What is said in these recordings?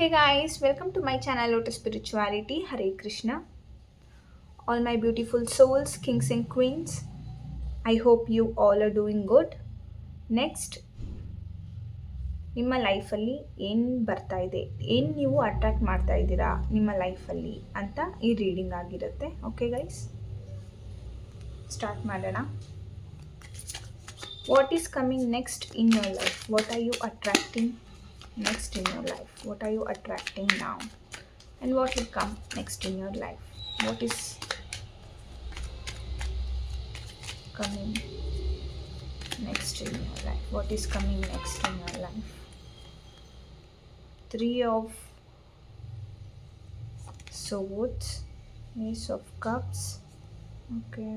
Hey guys, welcome to my channel Lotus Spirituality. Hare Krishna. All my beautiful souls, kings and queens. I hope you all are doing good. Next ನಿಮ್ಮ ಲೈಫಲ್ಲಿ ಏನು ಬರ್ತಾ ಇದೆ, ಏನು ನೀವು attract ಮಾಡ್ತಾ ಇದ್ದೀರಾ ನಿಮ್ಮ ಲೈಫಲ್ಲಿ ಅಂತ ಈ ರೀಡಿಂಗ್ ಆಗಿರುತ್ತೆ. ಓಕೆ ಗೈಸ್, ಸ್ಟಾರ್ಟ್ ಮಾಡೋಣ. What is coming next in your life? What are you attracting next in your life? What are you attracting now? And what will come next in your life? What is coming next in your life? What is coming next in your life? Three of Swords, Ace of Cups. Okay.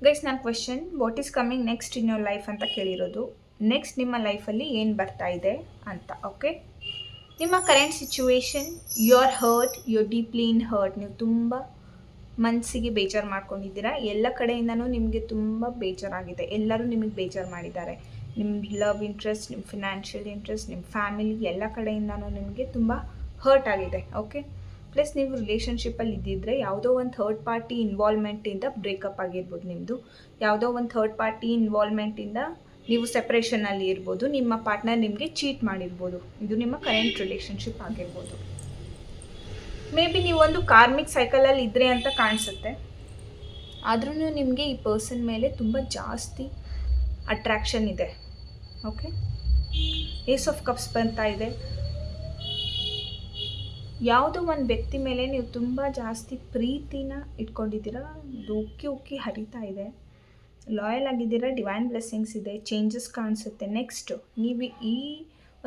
Guys, ನಾನು question what is coming next in your life ಅಂತ ಕೇಳಿರೋದು. Next ನಿಮ್ಮ ಲೈಫಲ್ಲಿ ಏನು ಬರ್ತಾ ಇದೆ ಅಂತ. Okay, ನಿಮ್ಮ current situation, you are hurt, you are deeply in hurt. ನೀವು ತುಂಬ ಮನಸ್ಸಿಗೆ ಬೇಜಾರು ಮಾಡ್ಕೊಂಡಿದ್ದೀರಾ. ಎಲ್ಲ ಕಡೆಯಿಂದನೂ ನಿಮಗೆ ತುಂಬ ಬೇಜಾರಾಗಿದೆ. ಎಲ್ಲರೂ ನಿಮಗೆ ಬೇಜಾರು ಮಾಡಿದ್ದಾರೆ. ನಿಮ್ಮ ಲವ್ ಇಂಟ್ರೆಸ್ಟ್, ನಿಮ್ಮ ಫಿನಾನ್ಷಿಯಲ್ ಇಂಟ್ರೆಸ್ಟ್, ನಿಮ್ಮ ಫ್ಯಾಮಿಲಿ, ಎಲ್ಲ ಕಡೆಯಿಂದನೂ ನಿಮಗೆ ತುಂಬ ಹರ್ಟ್ ಆಗಿದೆ. ಓಕೆ, ಪ್ಲಸ್ ನೀವು ರಿಲೇಷನ್ಶಿಪ್ಪಲ್ಲಿ ಇದ್ದಿದ್ದರೆ ಯಾವುದೋ ಒಂದು ಥರ್ಡ್ ಪಾರ್ಟಿ ಇನ್ವಾಲ್ವ್ಮೆಂಟಿಂದ ಬ್ರೇಕಪ್ ಆಗಿರ್ಬೋದು. ನಿಮ್ಮದು ಯಾವುದೋ ಒಂದು ಥರ್ಡ್ ಪಾರ್ಟಿ ಇನ್ವಾಲ್ವ್ಮೆಂಟಿಂದ ನೀವು ಸೆಪ್ರೇಷನಲ್ಲಿ ಇರ್ಬೋದು. ನಿಮ್ಮ ಪಾರ್ಟ್ನರ್ ನಿಮಗೆ ಚೀಟ್ ಮಾಡಿರ್ಬೋದು. ಇದು ನಿಮ್ಮ ಕರೆಂಟ್ ರಿಲೇಷನ್ಶಿಪ್ ಆಗಿರ್ಬೋದು. ಮೇ ಬಿ ನೀವೊಂದು ಕಾರ್ಮಿಕ್ ಸೈಕಲಲ್ಲಿ ಇದ್ದರೆ ಅಂತ ಕಾಣಿಸುತ್ತೆ. ಆದ್ರೂ ನಿಮಗೆ ಈ ಪರ್ಸನ್ ಮೇಲೆ ತುಂಬ ಜಾಸ್ತಿ ಅಟ್ರ್ಯಾಕ್ಷನ್ ಇದೆ. ಓಕೆ, ಏಸ್ ಆಫ್ ಕಪ್ಸ್ ಬರ್ತಾ ಇದೆ. ಯಾವುದೋ ಒಂದು ವ್ಯಕ್ತಿ ಮೇಲೆ ನೀವು ತುಂಬ ಜಾಸ್ತಿ ಪ್ರೀತಿನ ಇಟ್ಕೊಂಡಿದ್ದೀರಾ. ಅದು ಉಕ್ಕಿ ಉಕ್ಕಿ ಹರಿತಾ ಇದೆ. ಲಾಯಲ್ ಆಗಿದ್ದೀರಾ. ಡಿವೈನ್ ಬ್ಲೆಸ್ಸಿಂಗ್ಸ್ ಇದೆ. ಚೇಂಜಸ್ ಕಾಣಿಸುತ್ತೆ. ನೆಕ್ಸ್ಟು ನೀವು ಈ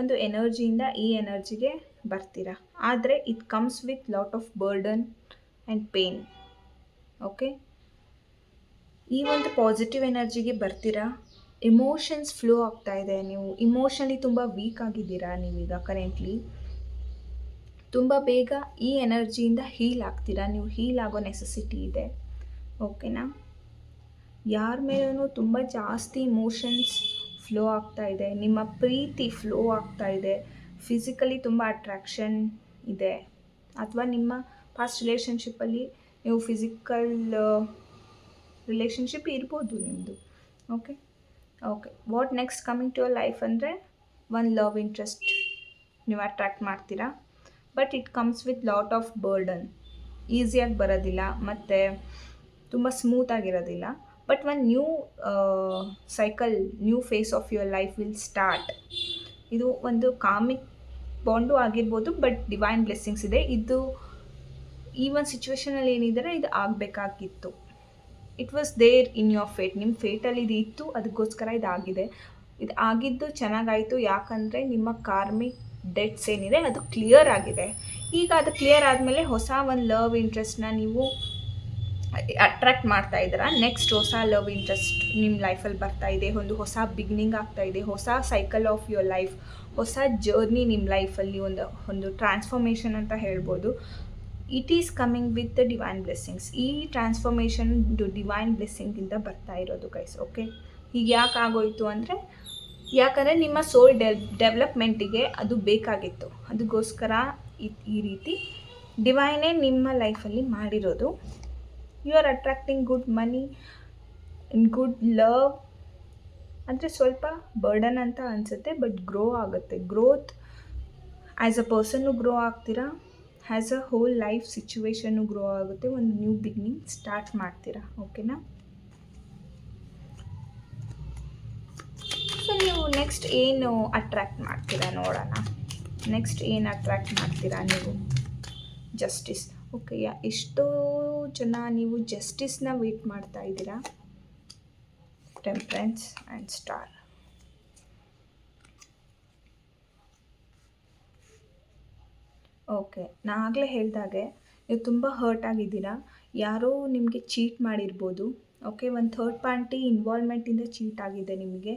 ಒಂದು ಎನರ್ಜಿಯಿಂದ ಈ ಎನರ್ಜಿಗೆ ಬರ್ತೀರಾ. ಆದರೆ it comes with lot of burden and pain. Okay, ಈ ಒಂದು ಪಾಸಿಟಿವ್ ಎನರ್ಜಿಗೆ ಬರ್ತೀರಾ. ಇಮೋಷನ್ಸ್ ಫ್ಲೋ ಆಗ್ತಾ ಇದೆ. ನೀವು ಇಮೋಷನಲಿ ತುಂಬ ವೀಕ್ ಆಗಿದ್ದೀರಾ. ನೀವೀಗ ಕರೆಂಟ್ಲಿ ತುಂಬ ಬೇಗ ಈ ಎನರ್ಜಿಯಿಂದ ಹೀಲ್ ಆಗ್ತೀರಾ. ನೀವು ಹೀಲ್ ಆಗೋ ನೆಸೆಸಿಟಿ ಇದೆ. ಓಕೆನಾ, ಯಾರ ಮೇಲೂ ತುಂಬ ಜಾಸ್ತಿ ಇಮೋಷನ್ಸ್ ಫ್ಲೋ ಆಗ್ತಾ ಇದೆ. ನಿಮ್ಮ ಪ್ರೀತಿ ಫ್ಲೋ ಆಗ್ತಾ ಇದೆ. ಫಿಸಿಕಲಿ ತುಂಬ ಅಟ್ರ್ಯಾಕ್ಷನ್ ಇದೆ. ಅಥವಾ ನಿಮ್ಮ ಪಾಸ್ಟ್ ರಿಲೇಷನ್ಶಿಪ್ಪಲ್ಲಿ ನೀವು ಫಿಸಿಕಲ್ ರಿಲೇಷನ್ಶಿಪ್ ಇರ್ಬೋದು ನಿಮ್ಮದು. Okay okay what next coming to your life ಅಂದರೆ ಒನ್ ಲವ್ ಇಂಟ್ರೆಸ್ಟ್ ನೀವು ಅಟ್ರ್ಯಾಕ್ಟ್ ಮಾಡ್ತೀರಾ. But it comes with lot of burden. ಈಸಿಯಾಗಿ ಬರೋದಿಲ್ಲ ಮತ್ತು ತುಂಬ ಸ್ಮೂತಾಗಿರೋದಿಲ್ಲ. But one new cycle, new phase of your life will start. ಇದು ಒಂದು ಕಾಮಿಕ್ ಬಾಂಡು ಆಗಿರ್ಬೋದು. ಬಟ್ ಡಿವೈನ್ ಬ್ಲೆಸ್ಸಿಂಗ್ಸ್ ಇದೆ. ಇದು ಈ ಒಂದು ಸಿಚುವೇಷನಲ್ಲಿ ಏನಿದ್ದಾರೆ ಇದು ಆಗಬೇಕಾಗಿತ್ತು. It was there in your fate. ನಿಮ್ಮ ಫೇಟಲ್ಲಿ ಇದು ಇತ್ತು, ಅದಕ್ಕೋಸ್ಕರ ಇದಾಗಿದೆ. ಇದು ಆಗಿದ್ದು ಚೆನ್ನಾಗಾಯಿತು. ಯಾಕಂದರೆ ನಿಮ್ಮ ಕಾರ್ಮಿಕ್ ಡೆಟ್ಸ್ ಏನಿದೆ ಅದು ಕ್ಲಿಯರ್ ಆಗಿದೆ. ಈಗ ಅದು ಕ್ಲಿಯರ್ ಆದಮೇಲೆ ಹೊಸ ಒಂದು ಲವ್ ಇಂಟ್ರೆಸ್ಟ್ನ ನೀವು ಅಟ್ರ್ಯಾಕ್ಟ್ ಮಾಡ್ತಾ ಇದ್ದೀರಾ. ನೆಕ್ಸ್ಟ್ ಹೊಸ ಲವ್ ಇಂಟ್ರೆಸ್ಟ್ ನಿಮ್ಮ ಲೈಫಲ್ಲಿ ಬರ್ತಾ ಇದೆ. ಒಂದು ಹೊಸ ಬಿಗಿನಿಂಗ್ ಆಗ್ತಾ ಇದೆ. ಹೊಸ ಸೈಕಲ್ ಆಫ್ ಯುವರ್ ಲೈಫ್, ಹೊಸ ಜರ್ನಿ ನಿಮ್ಮ ಲೈಫಲ್ಲಿ ಒಂದು ಟ್ರಾನ್ಸ್ಫಾರ್ಮೇಷನ್ ಅಂತ ಹೇಳ್ಬೋದು. It is coming with the divine blessings. ಈ ಟ್ರಾನ್ಸ್ಫಾರ್ಮೇಷನ್ ಡಿವೈನ್ ಬ್ಲೆಸ್ಸಿಂಗಿಂದ ಬರ್ತಾ ಇರೋದು ಗೈಸ್. ಓಕೆ, ಈಗ ಯಾಕೆ ಆಗೋಯಿತು ಅಂದರೆ ಯಾಕಂದರೆ ನಿಮ್ಮ ಸೋಲ್ ಡೆವಲಪ್ಮೆಂಟಿಗೆ ಅದು ಬೇಕಾಗಿತ್ತು. ಅದಕ್ಕೋಸ್ಕರ ಈ ರೀತಿ ಡಿವೈನೇ ನಿಮ್ಮ ಲೈಫಲ್ಲಿ ಮಾಡಿರೋದು. You are attracting good money, good love. ಅಂದರೆ ಸ್ವಲ್ಪ ಬರ್ಡನ್ ಅಂತ ಅನಿಸುತ್ತೆ, ಬಟ್ ಗ್ರೋ ಆಗುತ್ತೆ. Growth as a person grow ಆಗ್ತೀರಾ. As a whole life situation grow ಆಗುತ್ತೆ. ಒಂದು ನ್ಯೂ ಬಿಗಿನಿಂಗ್ ಸ್ಟಾರ್ಟ್ ಮಾಡ್ತೀರಾ. ಓಕೆನಾ, ಸೊ ನೀವು ನೆಕ್ಸ್ಟ್ ಏನು ಅಟ್ರ್ಯಾಕ್ಟ್ ಮಾಡ್ತೀರಾ ನೋಡೋಣ. ನೆಕ್ಸ್ಟ್ ಏನು ಅಟ್ರ್ಯಾಕ್ಟ್ ಮಾಡ್ತೀರಾ ನೀವು? ಜಸ್ಟಿಸ್. ಓಕೆ, ಎಷ್ಟೋ ಜನ ನೀವು ಜಸ್ಟಿಸ್ನ ವೇಟ್ ಮಾಡ್ತಾ ಇದ್ದೀರಾ. Temperance and star. ಓಕೆ, ನಾನು ಆಗಲೇ ಹೇಳಿದಾಗೆ ನೀವು ತುಂಬ ಹರ್ಟ್ ಆಗಿದ್ದೀರಾ. ಯಾರೋ ನಿಮಗೆ ಚೀಟ್ ಮಾಡಿರ್ಬೋದು. ಓಕೆ, ಒಂದು ಥರ್ಡ್ ಪಾರ್ಟಿ ಇನ್ವಾಲ್ವ್ಮೆಂಟಿಂದ ಚೀಟ್ ಆಗಿದೆ ನಿಮಗೆ.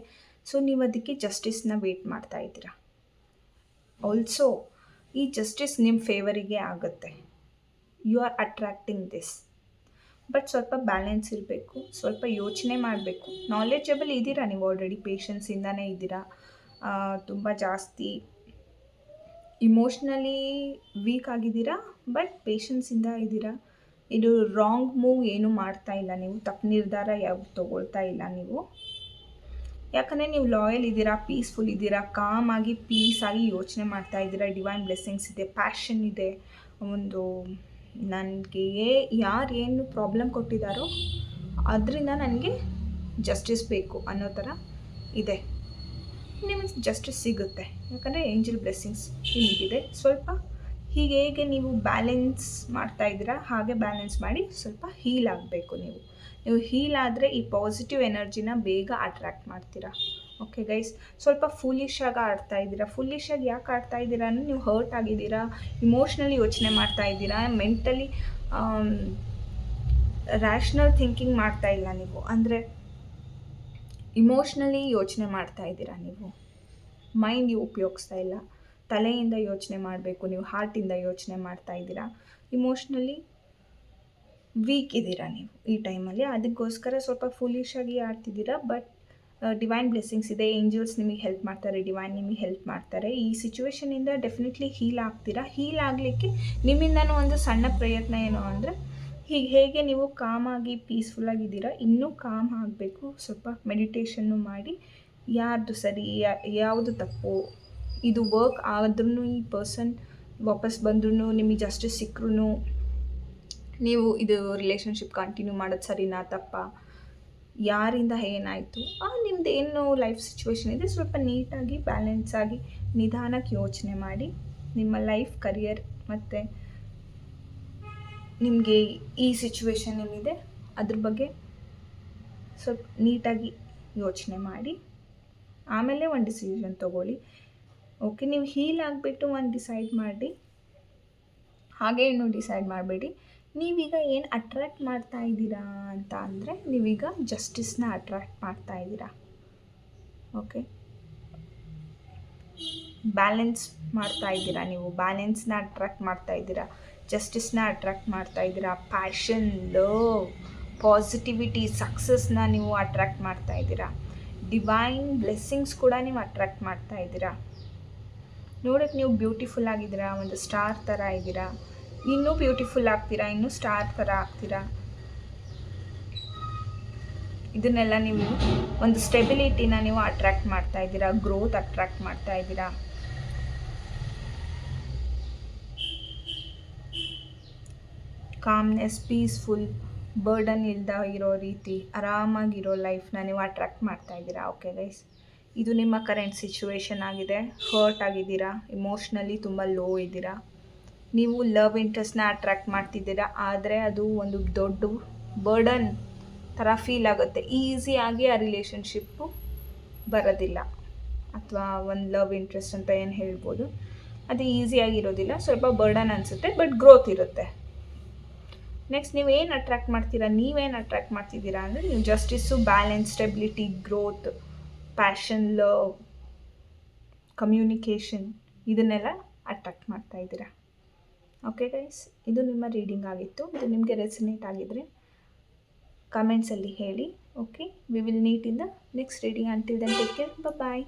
ಸೊ ನೀವು ಅದಕ್ಕೆ ಜಸ್ಟಿಸ್ನ ವೇಟ್ ಮಾಡ್ತಾ ಇದ್ದೀರಾ. ಆಲ್ಸೋ ಈ ಜಸ್ಟಿಸ್ ನಿಮ್ಮ ಫೇವರಿಗೆ ಆಗುತ್ತೆ. You are attracting this. But ಸ್ವಲ್ಪ ಬ್ಯಾಲೆನ್ಸ್ ಇರಬೇಕು, ಸ್ವಲ್ಪ ಯೋಚನೆ ಮಾಡಬೇಕು. ನಾಲೆಜಬಲ್ ಇದ್ದೀರಾ ನೀವು, ಆಲ್ರೆಡಿ ಪೇಷನ್ಸಿಂದನೇ ಇದ್ದೀರಾ. ತುಂಬ ಜಾಸ್ತಿ ಇಮೋಷ್ನಲಿ ವೀಕ್ ಆಗಿದ್ದೀರಾ, ಬಟ್ ಪೇಷನ್ಸಿಂದ ಇದ್ದೀರಾ. ಇದು ರಾಂಗ್ ಮೂವ್ ಏನೂ ಮಾಡ್ತಾ ಇಲ್ಲ ನೀವು, ತಪ್ಪು ನಿರ್ಧಾರ ಯಾವುದು ತೊಗೊಳ್ತಾ ಇಲ್ಲ ನೀವು. ಯಾಕಂದರೆ ನೀವು ಲಾಯಲ್ ಇದ್ದೀರಾ, ಪೀಸ್ಫುಲ್ ಇದ್ದೀರಾ, ಕಾಮ್ ಆಗಿ ಪೀಸ್ ಆಗಿ ಯೋಚನೆ ಮಾಡ್ತಾ ಇದ್ದೀರಾ. ಡಿವೈನ್ ಬ್ಲೆಸ್ಸಿಂಗ್ಸ್ ಇದೆ, ಪ್ಯಾಷನ್ ಇದೆ. ಒಂದು ನನಗೆ ಯಾರು ಏನು ಪ್ರಾಬ್ಲಮ್ ಕೊಟ್ಟಿದ್ದಾರೋ ಅದರಿಂದ ನನಗೆ ಜಸ್ಟಿಸ್ ಬೇಕು ಅನ್ನೋ ಥರ ಇದೆ. ನಿಮಗೆ ಜಸ್ಟಿಸ್ ಸಿಗುತ್ತೆ, ಯಾಕಂದರೆ ಏಂಜಲ್ ಬ್ಲೆಸ್ಸಿಂಗ್ಸ್ ನಿಮಗಿದೆ. ಸ್ವಲ್ಪ ಹೀಗೆ ಹೇಗೆ ನೀವು ಬ್ಯಾಲೆನ್ಸ್ ಮಾಡ್ತಾ ಇದ್ದೀರಾ ಹಾಗೆ ಬ್ಯಾಲೆನ್ಸ್ ಮಾಡಿ ಸ್ವಲ್ಪ ಹೀಲ್ ಆಗಬೇಕು. ನೀವು ಹೀಲ್ ಆದರೆ ಈ ಪಾಸಿಟಿವ್ ಎನರ್ಜಿನ ಬೇಗ ಅಟ್ರ್ಯಾಕ್ಟ್ ಮಾಡ್ತೀರಾ. ಓಕೆ ಗೈಸ್, ಸ್ವಲ್ಪ ಫೂಲಿಶಾಗಿ ಆಡ್ತಾ ಇದ್ದೀರಾ. ಫೂಲಿಶಾಗಿ ಯಾಕೆ ಆಡ್ತಾ ಇದ್ದೀರಾ ಅಂದರೆ ನೀವು ಹರ್ಟ್ ಆಗಿದ್ದೀರಾ, ಇಮೋಷ್ನಲಿ ಯೋಚನೆ ಮಾಡ್ತಾ ಇದ್ದೀರಾ, ಮೆಂಟಲಿ ರ್ಯಾಷ್ನಲ್ ಥಿಂಕಿಂಗ್ ಮಾಡ್ತಾ ಇಲ್ಲ ನೀವು. ಅಂದರೆ ಇಮೋಷ್ನಲಿ ಯೋಚನೆ ಮಾಡ್ತಾ ಇದ್ದೀರಾ ನೀವು, ಮೈಂಡ್ ಉಪಯೋಗಿಸ್ತಾ ಇಲ್ಲ. ತಲೆಯಿಂದ ಯೋಚನೆ ಮಾಡಬೇಕು, ನೀವು ಹಾರ್ಟಿಂದ ಯೋಚನೆ ಮಾಡ್ತಾ ಇದ್ದೀರಾ. ಇಮೋಷ್ನಲಿ ವೀಕ್ ಇದ್ದೀರಾ ನೀವು ಈ ಟೈಮಲ್ಲಿ, ಅದಕ್ಕೋಸ್ಕರ ಸ್ವಲ್ಪ ಫೂಲಿಶಾಗಿ ಆಡ್ತಿದ್ದೀರಾ. ಬಟ್ ಡಿವೈನ್ ಬ್ಲೆಸ್ಸಿಂಗ್ಸ್ ಇದೆ, ಏಂಜಲ್ಸ್ ನಿಮಗೆ ಹೆಲ್ಪ್ ಮಾಡ್ತಾರೆ, ಡಿವೈನ್ ನಿಮಗೆ ಹೆಲ್ಪ್ ಮಾಡ್ತಾರೆ. ಈ ಸಿಚುವೇಷನಿಂದ ಡೆಫಿನೆಟ್ಲಿ ಹೀಲ್ ಆಗ್ತೀರಾ. ಹೀಲ್ ಆಗಲಿಕ್ಕೆ ನಿಮ್ಮಿಂದನೂ ಒಂದು ಸಣ್ಣ ಪ್ರಯತ್ನ ಏನು ಅಂದರೆ, ಹೀಗೆ ಹೇಗೆ ನೀವು ಕಾಮಾಗಿ ಪೀಸ್ಫುಲ್ಲಾಗಿದ್ದೀರಾ, ಇನ್ನೂ ಕಾಮ್ ಆಗಬೇಕು. ಸ್ವಲ್ಪ ಮೆಡಿಟೇಷನ್ನು ಮಾಡಿ, ಯಾರ್ದು ಸರಿ ಯಾವುದು ತಪ್ಪು, ಇದು ವರ್ಕ್ ಆದ್ರೂ ಈ ಪರ್ಸನ್ ವಾಪಸ್ ಬಂದ್ರೂ ನಿಮಗೆ ಜಸ್ಟಿಸ್ ಸಿಕ್ಕರೂ ನೀವು ಇದು ರಿಲೇಷನ್ಶಿಪ್ ಕಂಟಿನ್ಯೂ ಮಾಡೋದು ಸರಿನಾ ತಪ್ಪಾ, ಯಾರಿಂದ ಏನಾಯಿತು, ನಿಮ್ದು ಏನು ಲೈಫ್ ಸಿಚುವೇಶನ್ ಇದೆ ಸ್ವಲ್ಪ ನೀಟಾಗಿ ಬ್ಯಾಲೆನ್ಸ್ ಆಗಿ ನಿಧಾನಕ್ಕೆ ಯೋಚನೆ ಮಾಡಿ. ನಿಮ್ಮ ಲೈಫ್, ಕರಿಯರ್ ಮತ್ತು ನಿಮಗೆ ಈ ಸಿಚುವೇಶನ್ ಏನಿದೆ ಅದ್ರ ಬಗ್ಗೆ ಸ್ವಲ್ಪ ನೀಟಾಗಿ ಯೋಚನೆ ಮಾಡಿ ಆಮೇಲೆ ಒಂದು ಡಿಸಿಷನ್ ತೊಗೊಳ್ಳಿ. ಓಕೆ, ನೀವು ಹೀಲ್ ಆಗಿಬಿಟ್ಟು ಒಂದು ಡಿಸೈಡ್ ಮಾಡಿ, ಹಾಗೆ ಇನ್ನೂ ಡಿಸೈಡ್ ಮಾಡಬೇಡಿ. ನೀವೀಗ ಏನು ಅಟ್ರ್ಯಾಕ್ಟ್ ಮಾಡ್ತಾ ಇದ್ದೀರಾ ಅಂತ ಅಂದರೆ, ನೀವೀಗ ಜಸ್ಟಿಸ್ನ ಅಟ್ರ್ಯಾಕ್ಟ್ ಮಾಡ್ತಾ ಇದ್ದೀರಾ. ಓಕೆ, ಬ್ಯಾಲೆನ್ಸ್ ಮಾಡ್ತಾ ಇದ್ದೀರಾ, ನೀವು ಬ್ಯಾಲೆನ್ಸ್ನ ಅಟ್ರ್ಯಾಕ್ಟ್ ಮಾಡ್ತಾ ಇದ್ದೀರಾ, ಜಸ್ಟಿಸ್ನ ಅಟ್ರ್ಯಾಕ್ಟ್ ಮಾಡ್ತಾ ಇದ್ದೀರಾ, ಪ್ಯಾಷನ್, ಲವ್, ಪಾಸಿಟಿವಿಟಿ, ಸಕ್ಸಸ್ನ ನೀವು ಅಟ್ರ್ಯಾಕ್ಟ್ ಮಾಡ್ತಾ ಇದ್ದೀರಾ, ಡಿವೈನ್ ಬ್ಲೆಸ್ಸಿಂಗ್ಸ್ ಕೂಡ ನೀವು ಅಟ್ರ್ಯಾಕ್ಟ್ ಮಾಡ್ತಾ ಇದ್ದೀರಾ. ನೋಡೋಕ್ಕೆ ನೀವು ಬ್ಯೂಟಿಫುಲ್ ಆಗಿದ್ದೀರಾ, ಒಂದು ಸ್ಟಾರ್ ಥರ ಇದ್ದೀರಾ. ಇನ್ನೂ ಬ್ಯೂಟಿಫುಲ್ ಆಗ್ತೀರಾ, ಇನ್ನೂ ಸ್ಟಾರ್ ಥರ ಆಗ್ತೀರಾ. ಇದನ್ನೆಲ್ಲ ನೀವು ಒಂದು ಸ್ಟೆಬಿಲಿಟಿನ ನೀವು ಅಟ್ರ್ಯಾಕ್ಟ್ ಮಾಡ್ತಾ ಇದ್ದೀರಾ, ಗ್ರೋತ್ ಅಟ್ರ್ಯಾಕ್ಟ್ ಮಾಡ್ತಾ ಇದ್ದೀರಾ. ಕಾಮ್ನೆಸ್, ಪೀಸ್ಫುಲ್, ಬರ್ಡನ್ ಇಲ್ದ ಇರೋ ರೀತಿ ಆರಾಮಾಗಿರೋ ಲೈಫ್ನ ನೀವು ಅಟ್ರ್ಯಾಕ್ಟ್ ಮಾಡ್ತಾ ಇದ್ದೀರಾ. ಓಕೆ ಗೈಸ್, ಇದು ನಿಮ್ಮ ಕರೆಂಟ್ ಸಿಚುವೇಶನ್ ಆಗಿದೆ. ಹರ್ಟ್ ಆಗಿದ್ದೀರಾ, ಇಮೋಷ್ನಲಿ ತುಂಬ ಲೋ ಇದ್ದೀರಾ. ನೀವು ಲವ್ ಇಂಟ್ರೆಸ್ಟ್ನ ಅಟ್ರ್ಯಾಕ್ಟ್ ಮಾಡ್ತಿದ್ದೀರಾ, ಆದರೆ ಅದು ಒಂದು ದೊಡ್ಡ ಬರ್ಡನ್ ಥರ ಫೀಲ್ ಆಗುತ್ತೆ. ಈಸಿಯಾಗಿ ಆ ರಿಲೇಷನ್ಶಿಪ್ಪು ಬರೋದಿಲ್ಲ, ಅಥವಾ ಒಂದು ಲವ್ ಇಂಟ್ರೆಸ್ಟ್ ಅಂತ ಏನು ಹೇಳ್ಬೋದು, ಅದು ಈಸಿಯಾಗಿರೋದಿಲ್ಲ, ಸ್ವಲ್ಪ ಬರ್ಡನ್ ಅನಿಸುತ್ತೆ, ಬಟ್ ಗ್ರೋತ್ ಇರುತ್ತೆ. ನೆಕ್ಸ್ಟ್ ನೀವೇನು ಅಟ್ರ್ಯಾಕ್ಟ್ ಮಾಡ್ತೀರಾ, ನೀವೇನು ಅಟ್ರ್ಯಾಕ್ಟ್ ಮಾಡ್ತಿದ್ದೀರಾ ಅಂದರೆ, ನೀವು justice, balance, stability, growth, passion, love, communication ಇದನ್ನೆಲ್ಲ ಅಟ್ರ್ಯಾಕ್ಟ್ ಮಾಡ್ತಾ ಇದ್ದೀರಾ. ಓಕೆ ಗೈಸ್, ಇದು ನಿಮ್ಮ ರೀಡಿಂಗ್ ಆಗಿತ್ತು. ಇದು ನಿಮಗೆ ರೆಸನೇಟ್ ಆಗಿದ್ರೆ ಕಮೆಂಟ್ಸಲ್ಲಿ ಹೇಳಿ. Okay, we will meet in the next reading. Until then take care, bye.